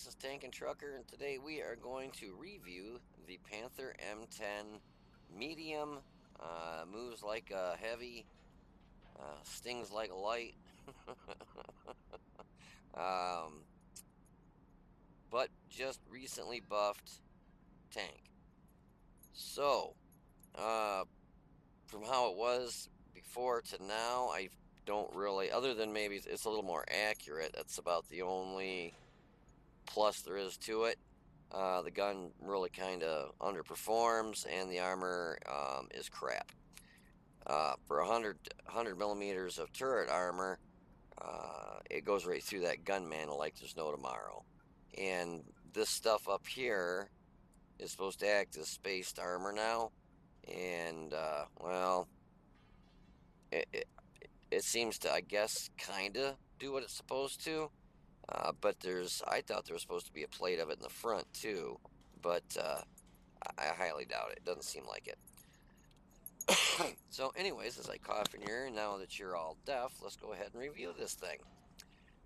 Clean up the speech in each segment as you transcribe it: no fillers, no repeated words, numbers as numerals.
this is Tank and Trucker, and today we are going to review the Panther M10 medium. Moves like a heavy, stings like a light, um, but just recently buffed tank. So, uh, from how it was before to now, I don't really, other than maybe it's a little more accurate. That's about the only plus there is to it. The gun really kind of underperforms, and the armor is crap. For 100 millimeters of turret armor, it goes right through that gun mantle like there's no tomorrow. And this stuff up here is supposed to act as spaced armor now, and well, it, it it seems to, I guess, kind of do what it's supposed to. But I thought there was supposed to be a plate of it in the front too, but I highly doubt it. It doesn't seem like it. So, anyways, as I cough in your ear, now that you're all deaf, let's go ahead and review this thing.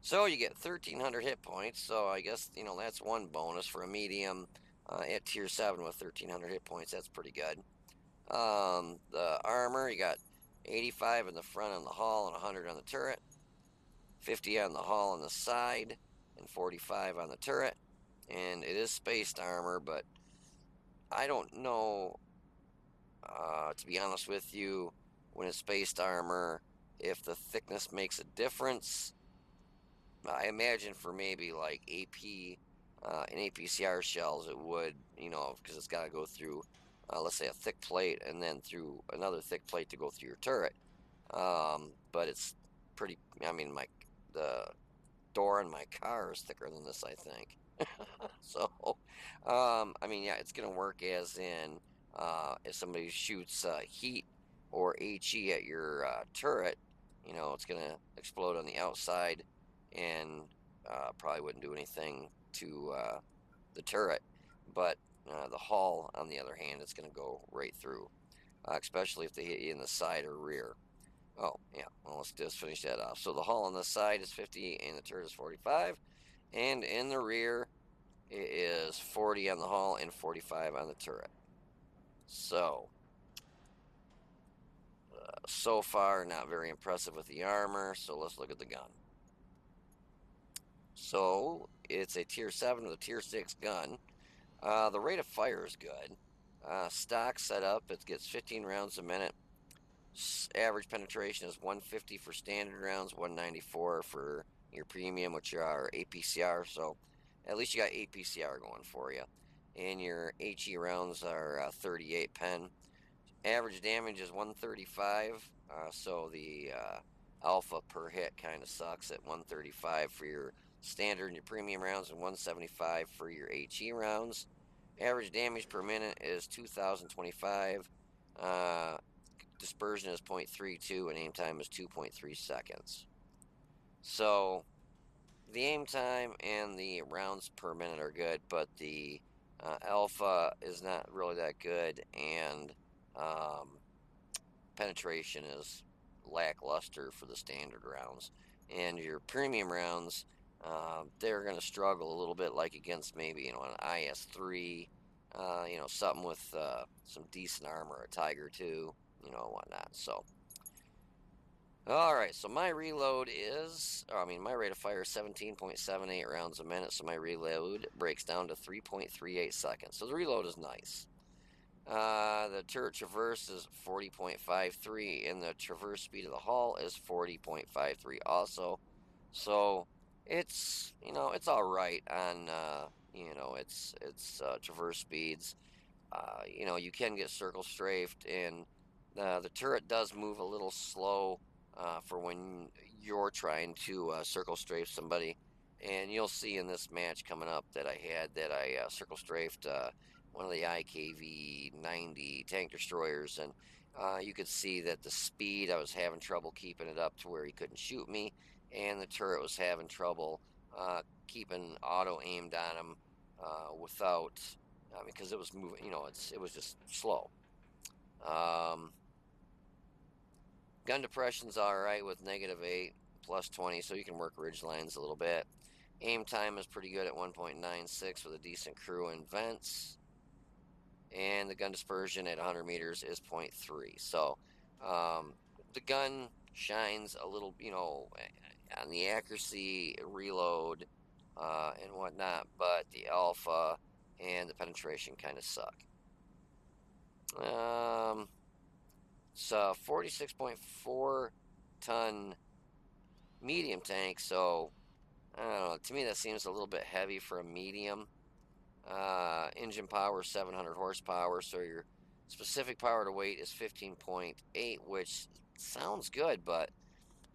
So you get 1,300 hit points. So I guess that's one bonus for a medium at tier 7 with 1,300 hit points. That's pretty good. The armor, you got 85 in the front on the hull and 100 on the turret, 50 on the hull on the side, and 45 on the turret. And it is spaced armor, but I don't know, to be honest with you, when it's spaced armor, if the thickness makes a difference. I imagine for maybe like AP and APCR shells, it would, because it's got to go through, let's say, a thick plate and then through another thick plate to go through your turret. But it's pretty, I mean, the door in my car is thicker than this, I think. So, I mean, yeah, it's going to work as in if somebody shoots heat or HE at your turret, it's going to explode on the outside and probably wouldn't do anything to the turret. But the hull, on the other hand, it's going to go right through, especially if they hit you in the side or rear. Oh, yeah, well, let's just finish that off. So the hull on the side is 50 and the turret is 45. And in the rear, it is 40 on the hull and 45 on the turret. So, so far, not very impressive with the armor. So let's look at the gun. So it's a tier 7 with a tier 6 gun. The rate of fire is good. Stock setup, it gets 15 rounds a minute. Average penetration is 150 for standard rounds, 194 for your premium, which are APCR. So at least you got APCR going for you. And your HE rounds are 38 pen. Average damage is 135. So the alpha per hit kind of sucks at 135 for your standard and your premium rounds, and 175 for your HE rounds. Average damage per minute is 2,025. Dispersion is 0.32 and aim time is 2.3 seconds. So the aim time and the rounds per minute are good, but the alpha is not really that good, and penetration is lackluster for the standard rounds. And your premium rounds, they're going to struggle a little bit, like against maybe an IS-3, something with some decent armor, a Tiger 2, whatnot. So, all right. So my reload my rate of fire is 17.78 rounds a minute. So my reload breaks down to 3.38 seconds. So the reload is nice. The turret traverse is 40.53, and the traverse speed of the hull is 40.53 also. So it's all right on its traverse speeds. You can get circle strafed, and the turret does move a little slow for when you're trying to circle strafe somebody. And you'll see in this match coming up that I circle strafed one of the IKV 90 tank destroyers, and you could see that the speed, I was having trouble keeping it up to where he couldn't shoot me, and the turret was having trouble keeping auto aimed on him without, because it was moving, it was just slow. Gun depression's all right with -8, +20, so you can work ridge lines a little bit. Aim time is pretty good at 1.96 with a decent crew and vents. And the gun dispersion at 100 meters is 0.3. So the gun shines a little, on the accuracy, reload, and whatnot, but the alpha and the penetration kind of suck. It's a 46.4 ton medium tank, so I don't know. To me, that seems a little bit heavy for a medium. Engine power 700 horsepower, so your specific power to weight is 15.8, which sounds good, but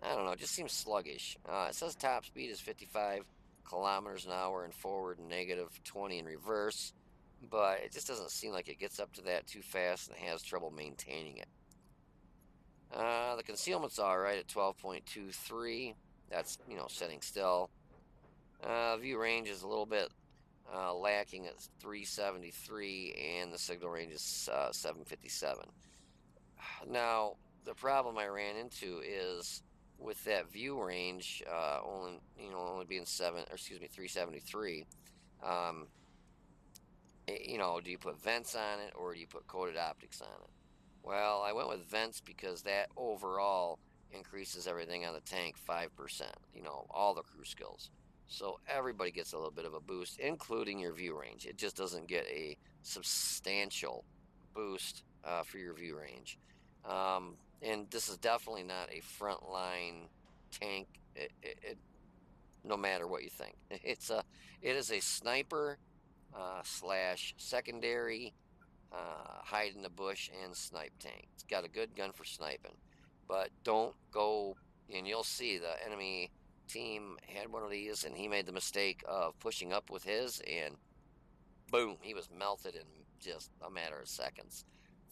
I don't know, it just seems sluggish. It says top speed is 55 kilometers an hour in forward and negative 20 in reverse, but it just doesn't seem like it gets up to that too fast and has trouble maintaining it. The concealment's alright at 12.23. That's, setting still. View range is a little bit lacking at 373, and the signal range is 757. Now, the problem I ran into is with that view range only being 373. Um, do you put vents on it or do you put coated optics on it? Well, I went with vents because that overall increases everything on the tank 5%, all the crew skills. So everybody gets a little bit of a boost, including your view range. It just doesn't get a substantial boost for your view range. And this is definitely not a frontline tank, no matter what you think. It is a sniper slash secondary hide in the bush and snipe tank. It's got a good gun for sniping, but don't go, and you'll see the enemy team had one of these and he made the mistake of pushing up with his, and boom, he was melted in just a matter of seconds.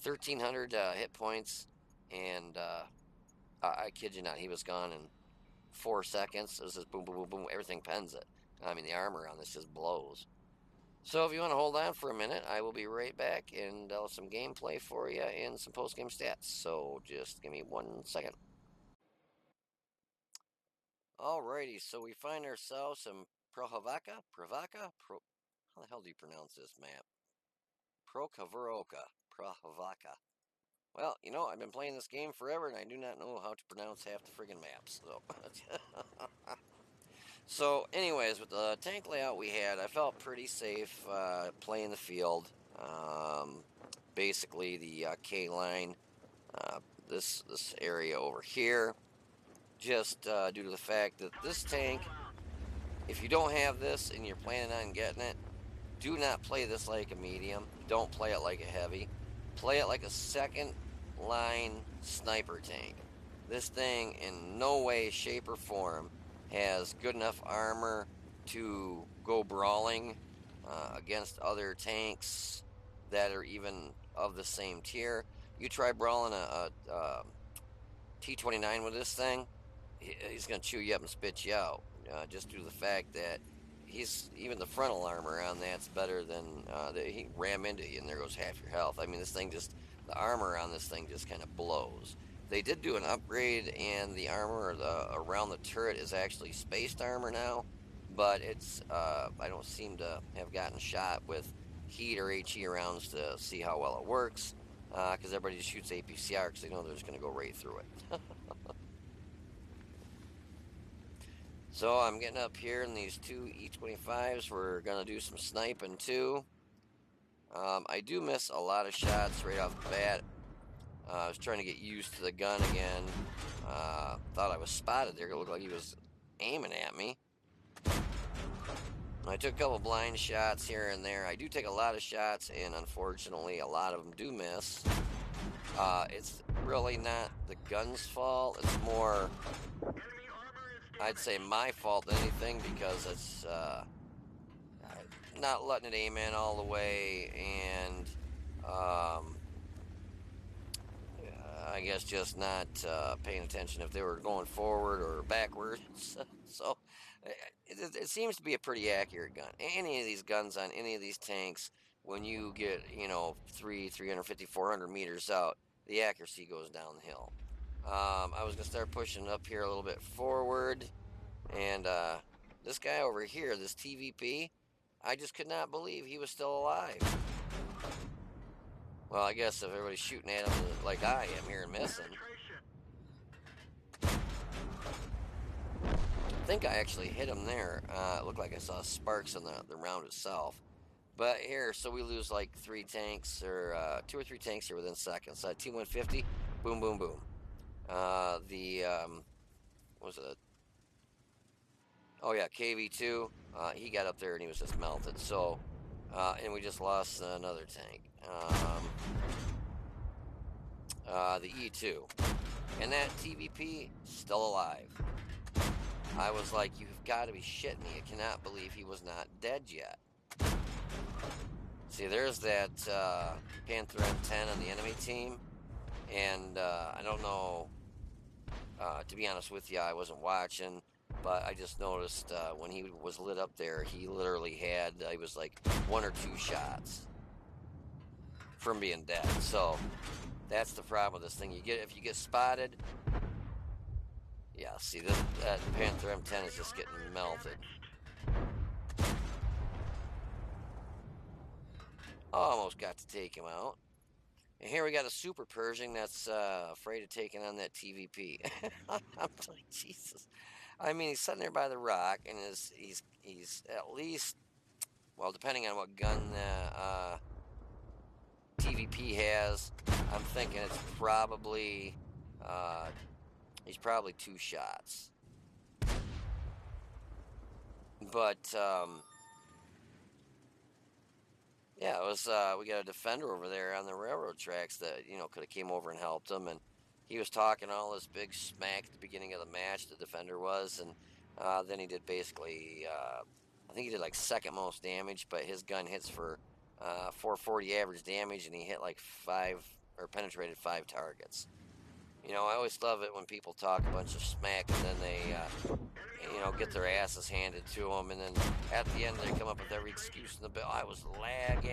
1,300 hit points, and I kid you not, he was gone in 4 seconds. It was just boom, boom, boom, boom, everything pens it. I mean, the armor on this just blows. So if you want to hold on for a minute, I will be right back and I'll have some gameplay for you and some post-game stats. So just give me 1 second. Alrighty, so we find ourselves in Prohavaca? How the hell do you pronounce this map? Prokhorovka. Prohavaca. Well, I've been playing this game forever and I do not know how to pronounce half the friggin' maps. So, anyways, with the tank layout we had, I felt pretty safe playing the field. Basically, the K line, this area over here, just due to the fact that this tank, if you don't have this and you're planning on getting it, do not play this like a medium. Don't play it like a heavy. Play it like a second line sniper tank. This thing, in no way, shape, or form, has good enough armor to go brawling against other tanks that are even of the same tier. You try brawling a T-29 with this thing, he's going to chew you up and spit you out. Just due to the fact that even the frontal armor on that's better than he ram into you and there goes half your health. I mean, the armor on this thing just kind of blows. They did do an upgrade, and the armor around the turret is actually spaced armor now, but I don't seem to have gotten shot with heat or HE rounds to see how well it works, because everybody just shoots APCR because they know they're just going to go right through it. So I'm getting up here in these two E25s. We're going to do some sniping too. I do miss a lot of shots right off the bat. I was trying to get used to the gun again. Thought I was spotted there. It looked like he was aiming at me. I took a couple blind shots here and there. I do take a lot of shots, and unfortunately, a lot of them do miss. It's really not the gun's fault. It's more, I'd say, my fault than anything, because it's not letting it aim in all the way, and I guess just not paying attention if they were going forward or backwards. So it seems to be a pretty accurate gun. Any of these guns on any of these tanks, when you get 350, 400 meters out, the accuracy goes down the hill. I was gonna start pushing up here a little bit forward, and this guy over here, this TVP, I just could not believe he was still alive. Well, I guess if everybody's shooting at him like I am here and missing. I think I actually hit him there. It looked like I saw sparks in the round itself. But here, so we lose like 3 tanks or 2 or 3 tanks here within seconds. T-150, boom, boom, boom. What was it? Oh yeah, KV2. He got up there and he was just melted. So, and we just lost another tank. The E2, and that TVP still alive. I was like, you've got to be shitting me! I cannot believe he was not dead yet. See, there's that Panther M-10 on the enemy team, and I don't know. To be honest with you, I wasn't watching, but I just noticed when he was lit up there, he literally had, he was like 1 or 2 shots from being dead. So that's the problem with this thing. If you get spotted, yeah. See, that Panther M10 is just getting melted. Almost got to take him out. And here we got a Super Pershing that's afraid of taking on that TVP. I'm like, Jesus. I mean, he's sitting there by the rock, and he's at least, well, depending on what gun TVP has, I'm thinking it's probably, he's probably 2 shots. But, yeah, it was, we got a defender over there on the railroad tracks that, could have came over and helped him, and he was talking all this big smack at the beginning of the match, the defender was, and then he did basically, I think he did like second most damage, but his gun hits for 440 average damage, and he hit like 5, or penetrated 5 targets. I always love it when people talk a bunch of smack and then they, get their asses handed to them, and then at the end they come up with every excuse in the bill. I was lagging,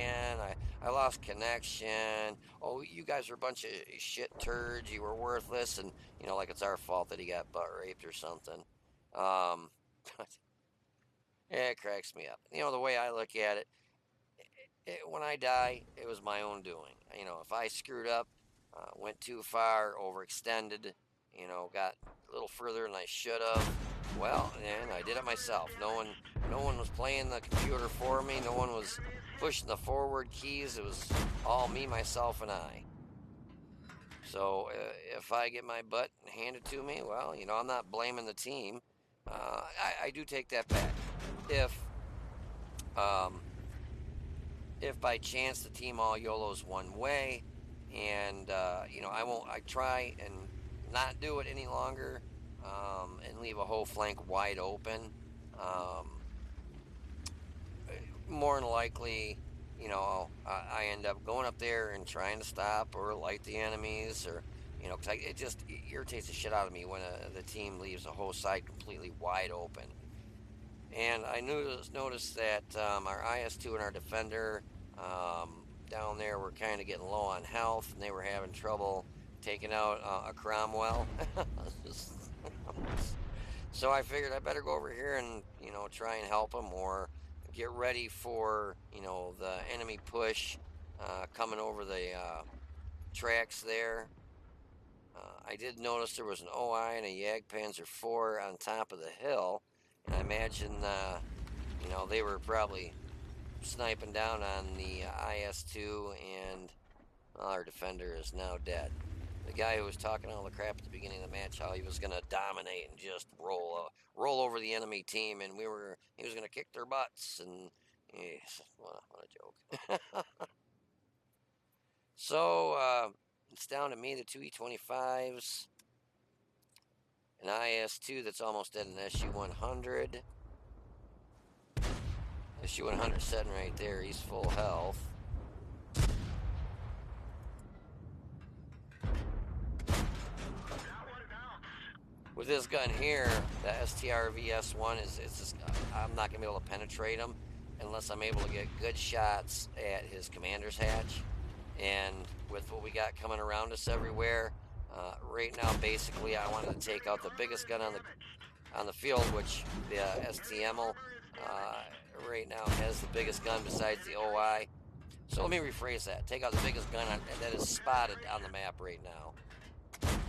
I lost connection, oh, you guys are a bunch of shit turds, you were worthless, and, like it's our fault that he got butt raped or something. It cracks me up. The way I look at it, when I die, it was my own doing. If I screwed up, went too far, overextended, got a little further than I should have, well, and I did it myself. No one was playing the computer for me. No one was pushing the forward keys. It was all me, myself, and I. So if I get my butt handed to me, well, I'm not blaming the team. I do take that back. If by chance the team all YOLOs one way, and I try and not do it any longer, and leave a whole flank wide open. More than likely, I end up going up there and trying to stop or light the enemies, or cause it just irritates the shit out of me when the team leaves a whole side completely wide open. And I noticed that our IS-2 and our defender down there were kind of getting low on health, and they were having trouble taking out a Cromwell. So I figured I better go over here and try and help them, or get ready for the enemy push coming over the tracks there. I did notice there was an OI and a Jagdpanzer IV on top of the hill, and I imagine they were probably sniping down on the IS-2, and our defender is now dead. The guy who was talking all the crap at the beginning of the match, how he was going to dominate and just roll over the enemy team, and he was going to kick their butts, and what a joke. So it's down to me, the 2 E25s, an IS-2 that's almost dead, an SU-100. SU-100 sitting right there, he's full health. With this gun here, the STR-VS1 is just, I'm not going to be able to penetrate him unless I'm able to get good shots at his commander's hatch. And with what we got coming around us everywhere, right now, basically, I wanted to take out the biggest gun on the... on the field, which the STML right now has the biggest gun besides the OI. So let me rephrase that. Take out the biggest gun that is spotted on the map right now. Enemy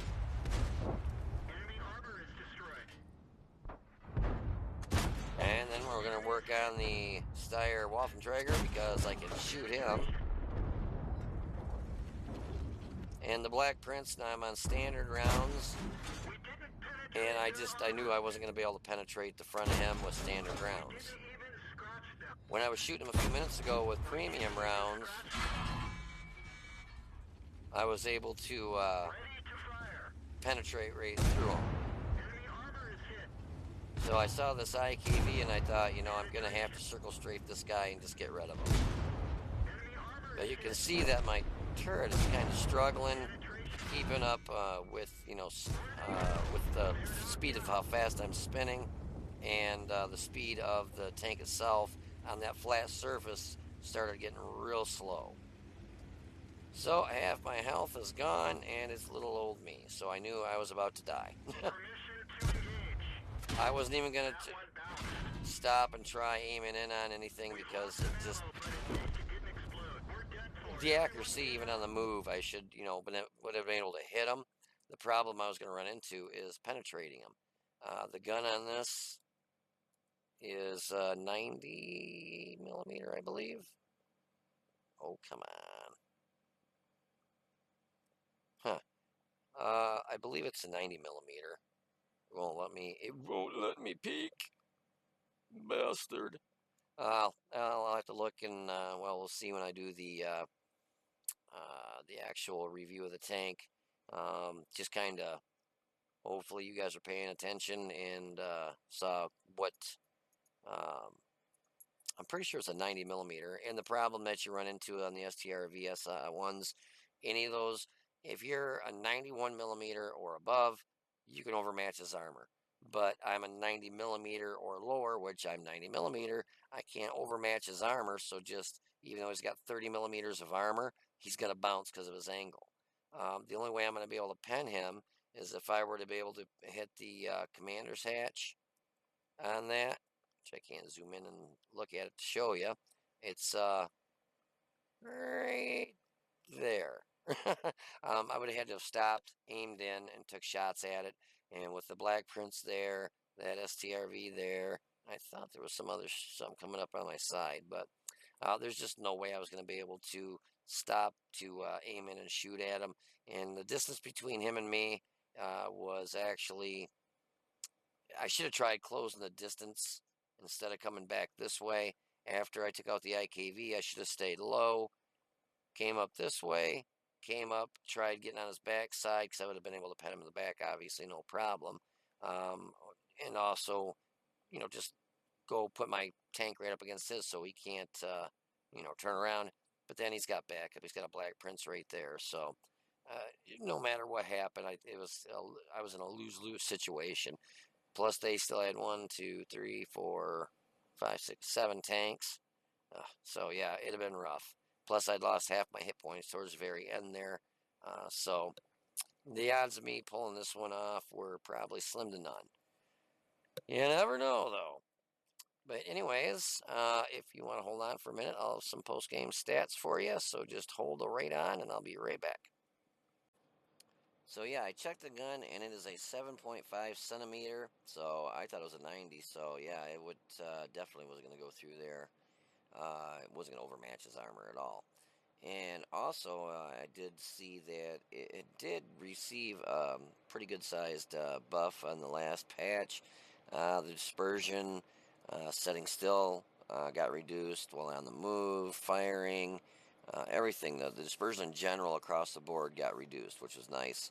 armor is destroyed. And then we're going to work on the Steyr Waffenträger because I can shoot him. And the Black Prince, now I'm on standard rounds. And I knew I wasn't going to be able to penetrate the front of him with standard rounds. When I was shooting him a few minutes ago with premium rounds, I was able to penetrate right through him. So I saw this IKV and I thought, I'm going to have to circle strafe this guy and just get rid of him. But you can see that my turret is kind of struggling, keeping up with the speed of how fast I'm spinning, and the speed of the tank itself on that flat surface started getting real slow. So half my health is gone, and it's little old me. So I knew I was about to die. I wasn't even going to stop and try aiming in on anything because it just... the accuracy, even on the move, I should, would have been able to hit him. The problem I was going to run into is penetrating him. The gun on this is 90 millimeter, I believe. Oh, come on. Huh. I believe it's a 90 millimeter. It won't let me peek. Bastard. I'll have to look and, we'll see when I do the actual review of the tank. Just kind of, hopefully you guys are paying attention and saw what, um, I'm pretty sure it's a 90 millimeter. And the problem that you run into on the STR VS ones, any of those, if you're a 91 millimeter or above, you can overmatch his armor. But I'm a 90 millimeter or lower, which I'm 90 millimeter, I can't overmatch his armor. So just, even though he's got 30 millimeters of armor, he's going to bounce because of his angle. The only way I'm going to be able to pen him is if I were to be able to hit the commander's hatch on that, which I can't zoom in and look at it to show you. It's right there. I would have had to have stopped, aimed in, and took shots at it. And with the Black Prince there, that STRV there, I thought there was something coming up on my side, but there's just no way I was going to be able to stop to aim in and shoot at him. And the distance between him and me was actually, I should have tried closing the distance instead of coming back this way. After I took out the IKV, I should have stayed low, came up this way, came up, tried getting on his backside because I would have been able to pet him in the back, obviously, no problem. And also, just go put my tank right up against his so he can't, turn around. But then he's got backup. He's got a Black Prince right there. So no matter what happened, I was in a lose-lose situation. Plus, they still had 1, 2, 3, 4, 5, 6, 7 tanks. So, yeah, it'd have been rough. Plus, I'd lost half my hit points towards the very end there. So, the odds of me pulling this one off were probably slim to none. You never know, though. But anyways, if you want to hold on for a minute, I'll have some post-game stats for you. So, just hold the right on, and I'll be right back. So yeah, I checked the gun and it is a 7.5 centimeter. So I thought it was a 90. So yeah, it would definitely wasn't going to go through there. It wasn't going to overmatch his armor at all. And also, I did see that it did receive pretty good sized buff on the last patch. The dispersion, setting still, got reduced while on the move, firing. Everything, the dispersion in general across the board got reduced, which was nice.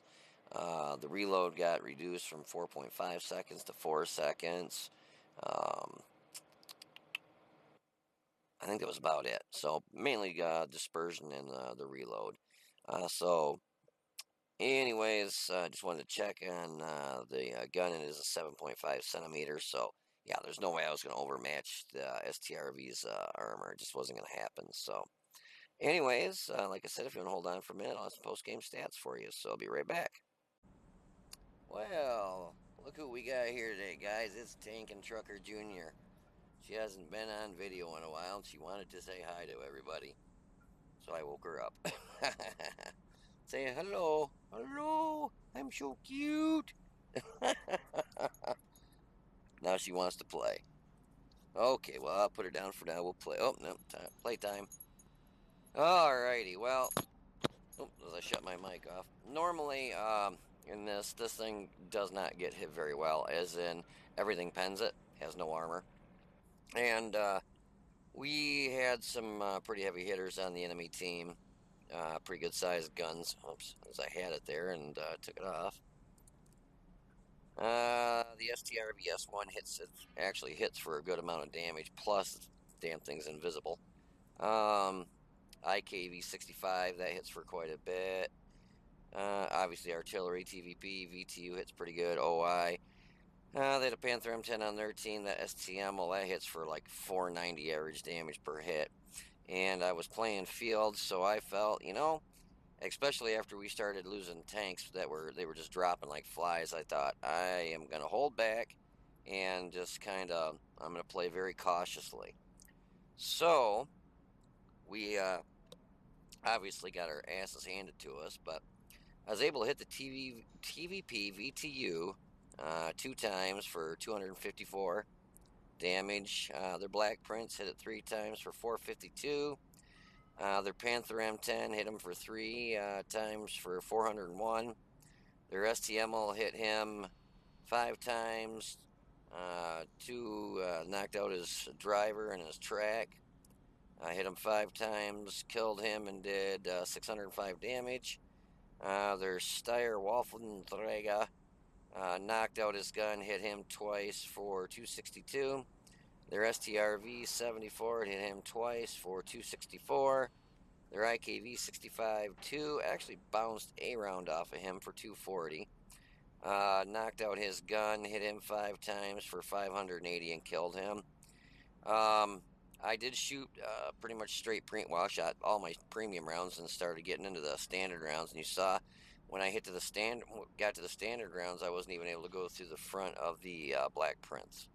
The reload got reduced from 4.5 seconds to 4 seconds. I think that was about it. So mainly dispersion and the reload. So anyways, just wanted to check on the gun, and it is a 7.5 centimeter. So yeah, there's no way I was going to overmatch the STRV's armor. It just wasn't going to happen. So anyways, like I said, if you want to hold on for a minute, I'll have some post-game stats for you. So I'll be right back. Well, Look who we got here today, guys. It's Tank and Trucker Jr. She hasn't been on video in a while, and she wanted to say hi to everybody. So I woke her up. Say hello. Hello. I'm so cute. Now she wants to play. Okay, well, I'll put her down for now. We'll play. Oh, no. Playtime. Alrighty. Well, as I shut my mic off. Normally, in this thing does not get hit very well, as in everything pens it, has no armor. And we had some pretty heavy hitters on the enemy team, pretty good sized guns. Oops, as I had it there and took it off. The STRVS-1 hits, it actually hits for a good amount of damage, plus the damn thing's invisible. IKV-65, that hits for quite a bit. Obviously, artillery, TVP, VTU hits pretty good. OI. They had a Panther M-10 on their team. That STM, well, that hits for like 490 average damage per hit. And I was playing field, so I felt, especially after we started losing tanks they were just dropping like flies. I thought I am going to hold back and just I'm going to play very cautiously. So we obviously got our asses handed to us, but I was able to hit the TVP VTU 2 times for 254 damage. Their Black Prince hit it 3 times for 452. Their Panther M-10 hit him for 3 times for 401. Their STML hit him 5 times. Two knocked out his driver and his track. I hit him 5 times, killed him, and did 605 damage. Their Steyr Waffenträger knocked out his gun, hit him twice for 262. Their STRV 74 hit him twice for 264. Their IKV 65-2 actually bounced a round off of him for 240. Knocked out his gun, hit him 5 times for 580 and killed him. I did shoot pretty much straight well, I shot all my premium rounds and started getting into the standard rounds. And you saw when I got to the standard rounds, I wasn't even able to go through the front of the Black Prince.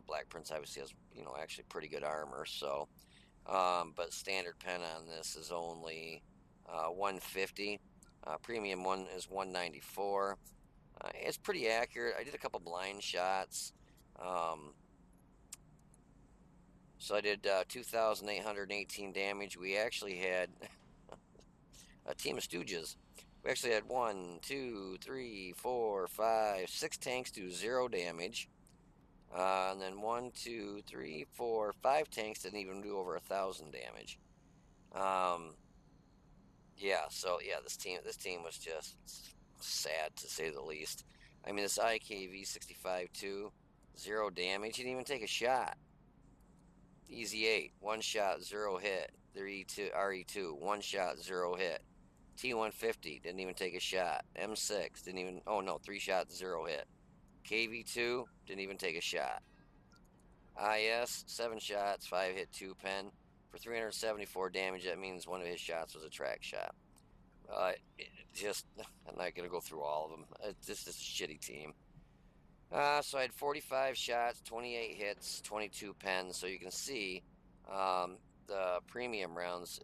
Black Prince obviously has, actually pretty good armor. So, but standard pen on this is only 150. Premium one is 194. It's pretty accurate. I did a couple blind shots. So I did 2,818 damage. We actually had a team of stooges. We actually had 1, 2, 3, 4, 5, 6 tanks do 0 damage. And then 1, 2, 3, 4, 5 tanks didn't even do over 1,000 damage. Yeah, so yeah, this team was just sad to say the least. I mean, this IKV 65-2, 0 damage. He didn't even take a shot. Easy 8, 1 shot, 0 hit. Their RE2, 1 shot, 0 hit. T150 didn't even take a shot. M6 didn't even. Oh no, 3 shots, 0 hit. KV2 didn't even take a shot. IS 7 shots, 5 hit, 2 pen for 374 damage. That means one of his shots was a track shot. I'm not gonna go through all of them. It's just a shitty team. So I had 45 shots, 28 hits, 22 pens. So you can see the premium rounds.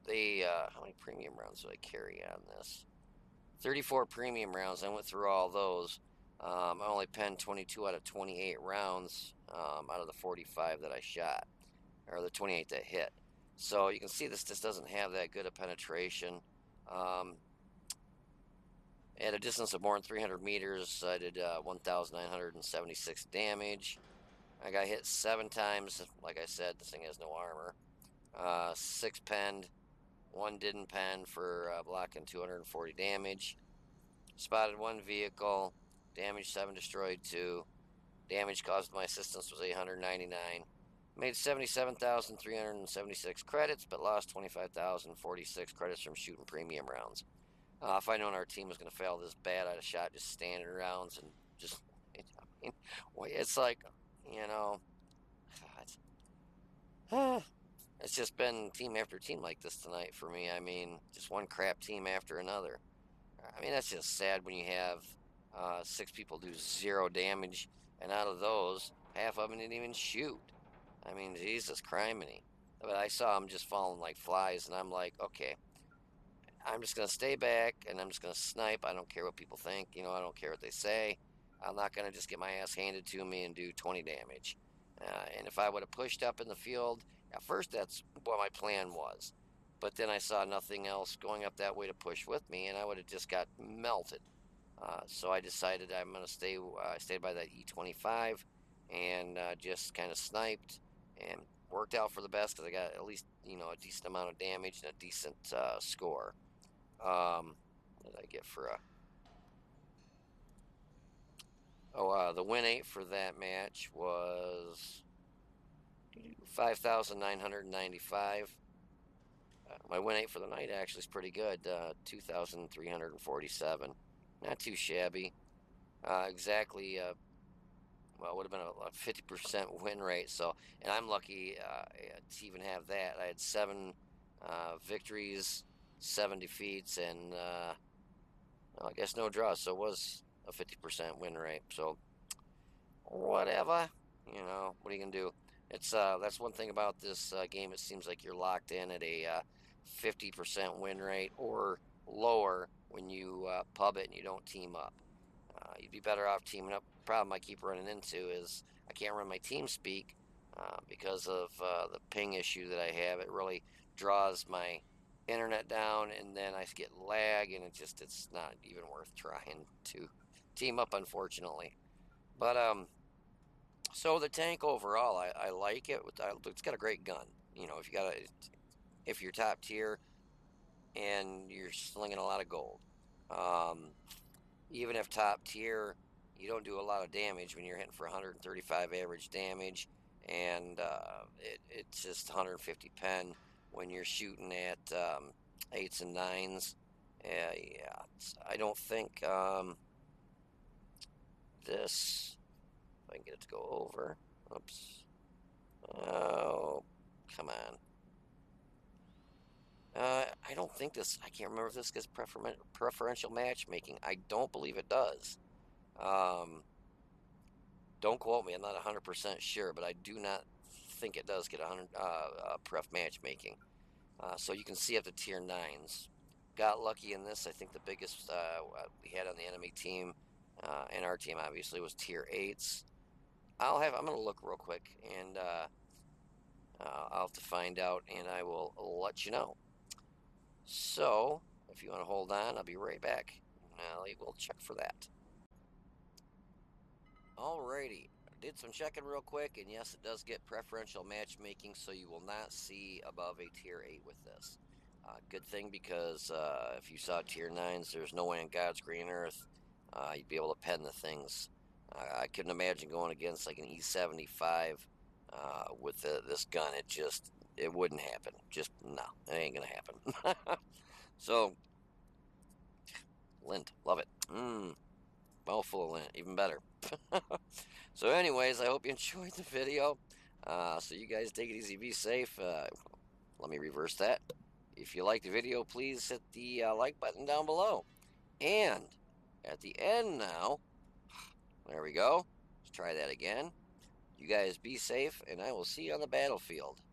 How many premium rounds do I carry on this? 34 premium rounds. I went through all those. I only penned 22 out of 28 rounds out of the 45 that I shot, or the 28 that hit. So you can see this just doesn't have that good a penetration. At a distance of more than 300 meters, I did 1,976 damage. I got hit 7 times. Like I said, this thing has no armor. 6 penned. 1 didn't pen for blocking 240 damage. Spotted 1 vehicle. Damage 7, destroyed 2. Damage caused by my assistance was 899. Made 77,376 credits, but lost 25,046 credits from shooting premium rounds. If I'd known our team was going to fail this bad, I'd have shot just standard rounds and just. It's like, God. It's just been team after team like this tonight for me. I mean, just one crap team after another. I mean, that's just sad when you have Six people do zero damage, and out of those, half of them didn't even shoot. I mean, Jesus criminy. But I saw them just falling like flies, and I'm like, okay, I'm just gonna stay back and I'm just gonna snipe. I don't care what people think. I don't care what they say. I'm not gonna just get my ass handed to me and do 20 damage. And if I would have pushed up in the field, at first that's what my plan was. But then I saw nothing else going up that way to push with me, and I would have just got melted. So I decided I'm gonna stay. I stayed by that E25 and just kind of sniped and worked out for the best because I got at least a decent amount of damage and a decent score. What did I get for a? The win rate for that match was 5,995. My win rate for the night actually is pretty good. 2,347. Not too shabby. Exactly. Well, it would have been a 50% win rate. So, and I'm lucky to even have that. I had 7 victories, 7 defeats, and I guess no draws. So it was a 50% win rate. So whatever, what are you gonna do? It's that's one thing about this game. It seems like you're locked in at a 50% win rate or lower when you pub it and you don't team up. You'd be better off teaming up. Problem I keep running into is I can't run my team speak because of the ping issue that I have. It really draws my internet down, and then I get lag, and it's not even worth trying to team up, unfortunately. But so the tank overall, I like it. It's got a great gun. If you're top tier and you're slinging a lot of gold. Um, Even if top tier, you don't do a lot of damage when you're hitting for 135 average damage, and it's just 150 pen when you're shooting at 8s and 9s. Yeah, I don't think this. If I can get it to go over. Oops. Oh, come on. I don't think this. I can't remember if this gets preferential matchmaking. I don't believe it does. Um, don't quote me. I'm not 100% sure, but I do not think it does get 100 pref matchmaking. So you can see up to tier 9s. Got lucky in this. I think the biggest we had on the enemy team and our team obviously was tier 8s. I'm gonna look real quick and I'll have to find out and I will let you know. So if you want to hold on, I'll be right back. I will check for that. Alrighty, did some checking real quick, and yes, it does get preferential matchmaking, so you will not see above a tier 8 with this. Good thing because if you saw tier 9s, there's no way in God's green earth you'd be able to pen the things. I couldn't imagine going against like an E75 with this gun. It wouldn't happen. Just no, it ain't gonna happen. So, lint, love it. Mouthful of lint, even better. So anyways, I hope you enjoyed the video. So you guys take it easy, be safe. Let me reverse that. If you liked the video, please hit the like button down below. And at the end now, there we go. Let's try that again. You guys be safe, and I will see you on the battlefield.